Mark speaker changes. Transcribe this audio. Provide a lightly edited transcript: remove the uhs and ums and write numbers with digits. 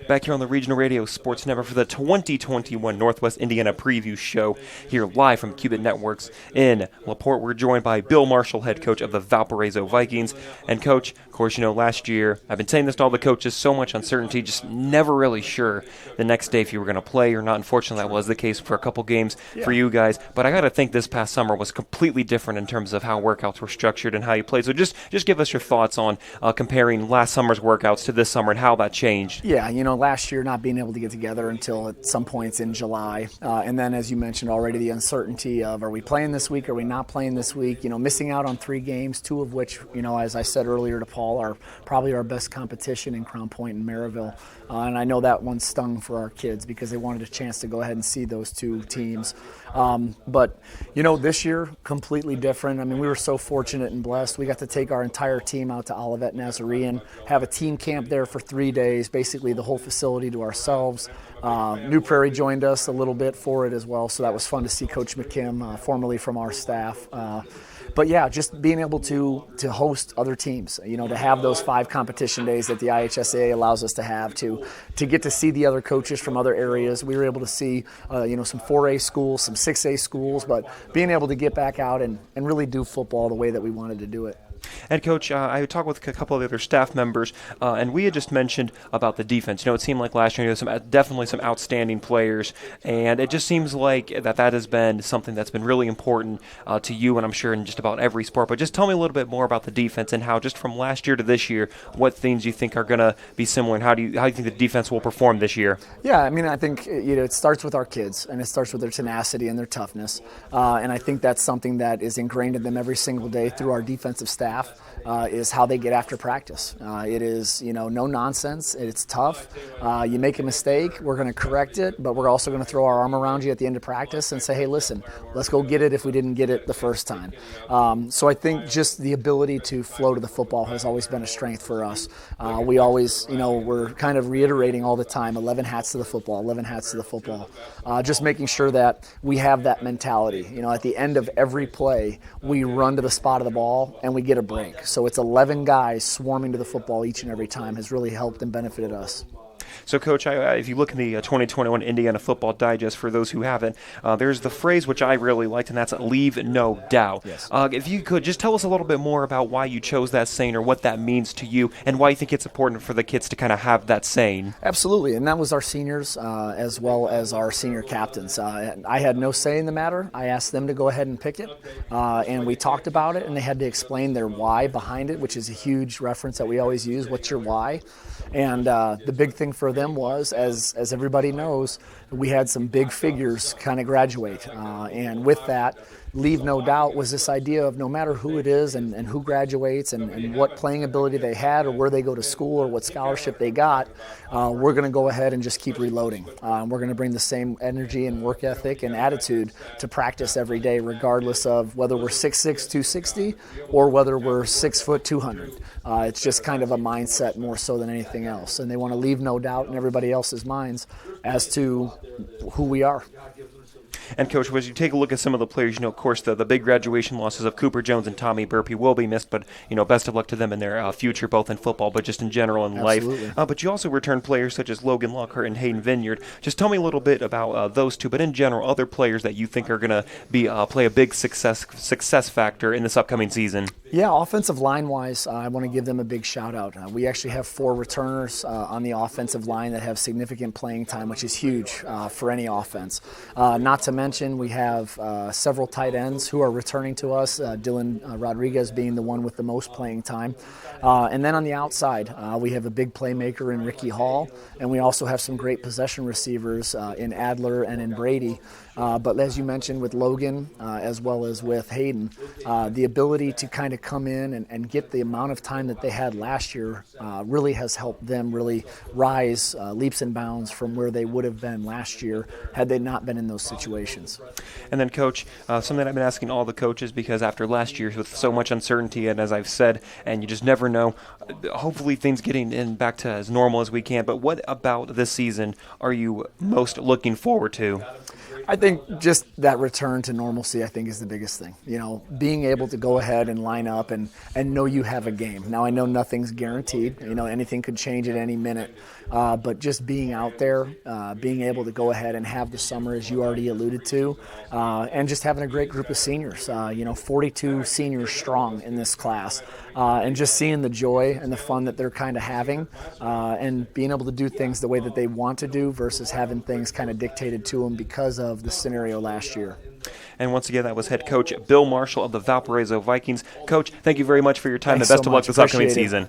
Speaker 1: Back here on the Regional Radio Sports Network for the 2021 Northwest Indiana Preview Show, here live from Cubit Networks in LaPorte. We're joined by Bill Marshall, head coach of the Valparaiso Vikings. And Coach, of course, last year, I've been saying this to all the coaches, so much uncertainty, just never really sure the next day if you were going to play or not. Unfortunately, that was the case for a couple games for you guys. But I got to think this past summer was completely different in terms of how workouts were structured and how you played. So just give us your thoughts on comparing last summer's workouts to this summer and how that changed.
Speaker 2: Yeah, last year not being able to get together until at some points in July. And then, as you mentioned already, the uncertainty of are we playing this week, are we not playing this week? Missing out on 3 games, 2 of which, as I said earlier to Paul, are probably our best competition in Crown Point and Maryville. And I know that one stung for our kids because they wanted a chance to go ahead and see those 2 teams. But this year, completely different. I mean, we were so fortunate and blessed. We got to take our entire team out to Olivet Nazarene, have a team camp there for 3 days, basically the whole facility to ourselves. New Prairie joined us a little bit for it as well, so that was fun to see Coach McKim, formerly from our staff. But yeah, just being able to host other teams, to have those 5 competition days that the IHSAA allows us to have, to get to see the other coaches from other areas. We were able to see, some 4A schools, some 6A schools, but being able to get back out and really do football the way that we wanted to do it.
Speaker 1: And Coach, I talked with a couple of other staff members, and we had just mentioned about the defense. It seemed like last year there was definitely some outstanding players, and it just seems like that has been something that's been really important to you, and I'm sure in just about every sport. But just tell me a little bit more about the defense and how, just from last year to this year, what things you think are going to be similar, and how do you think the defense will perform this year?
Speaker 2: Yeah, I think it starts with our kids, and it starts with their tenacity and their toughness, and I think that's something that is ingrained in them every single day through our defensive staff. Is how they get after practice. It is, no nonsense. It's tough. You make a mistake, we're going to correct it, but we're also going to throw our arm around you at the end of practice and say, hey, listen, let's go get it if we didn't get it the first time. So I think just the ability to flow to the football has always been a strength for us. We always, we're kind of reiterating all the time, 11 hats to the football, 11 hats to the football. Just making sure that we have that mentality. At the end of every play, we run to the spot of the ball and we get a break. So it's 11 guys swarming to the football each and every time has really helped and benefited us.
Speaker 1: So, Coach, if you look in the 2021 Indiana Football Digest, for those who haven't, there's the phrase which I really liked, and that's leave no doubt.
Speaker 2: Yes.
Speaker 1: If you could just tell us a little bit more about why you chose that saying or what that means to you and why you think it's important for the kids to kind of have that saying.
Speaker 2: Absolutely, and that was our seniors as well as our senior captains. I had no say in the matter. I asked them to go ahead and pick it, and we talked about it, and they had to explain their why behind it, which is a huge reference that we always use. What's your why? And the big thing for them was, as everybody knows, we had some big figures kind of graduate. And with that, leave no doubt was this idea of no matter who it is and who graduates and what playing ability they had or where they go to school or what scholarship they got, we're going to go ahead and just keep reloading. We're going to bring the same energy and work ethic and attitude to practice every day, regardless of whether we're 6'6", 260 or whether we're 6 foot 200. It's just kind of a mindset more so than anything else. And they want to leave no doubt in everybody else's minds as to who we are.
Speaker 1: And, Coach, as you take a look at some of the players, of course, the big graduation losses of Cooper Jones and Tommy Burpee will be missed, but, best of luck to them in their future, both in football, but just in general in
Speaker 2: Absolutely.
Speaker 1: life. But you also return players such as Logan Lockhart and Hayden Vineyard. Just tell me a little bit about those two, but in general, other players that you think are going to be play a big success factor in this upcoming season.
Speaker 2: Yeah, offensive line-wise, I want to give them a big shout-out. We actually have 4 returners on the offensive line that have significant playing time, which is huge for any offense. Not to mention, we have several tight ends who are returning to us, Dylan Rodriguez being the one with the most playing time. And then on the outside, we have a big playmaker in Ricky Hall, and we also have some great possession receivers in Adler and in Brady. But as you mentioned with Logan, as well as with Hayden, the ability to kind of come in and get the amount of time that they had last year really has helped them really rise leaps and bounds from where they would have been last year had they not been in those situations.
Speaker 1: And then, Coach, something I've been asking all the coaches, because after last year with so much uncertainty, and as I've said, and you just never know, hopefully things getting back to as normal as we can, but what about this season are you most looking forward to?
Speaker 2: I think just that return to normalcy, I think, is the biggest thing. Being able to go ahead and line up and know you have a game. Now, I know nothing's guaranteed. Anything could change at any minute. But just being out there, being able to go ahead and have the summer, as you already alluded to, and just having a great group of seniors. 42 seniors strong in this class. And just seeing the joy and the fun that they're kind of having, and being able to do things the way that they want to do versus having things kind of dictated to them because of the scenario last year.
Speaker 1: And once again, that was head coach Bill Marshall of the Valparaiso Vikings. Coach, thank you very much for your time.
Speaker 2: Thanks
Speaker 1: The best
Speaker 2: so
Speaker 1: of luck
Speaker 2: much.
Speaker 1: this upcoming
Speaker 2: Appreciate it.
Speaker 1: season.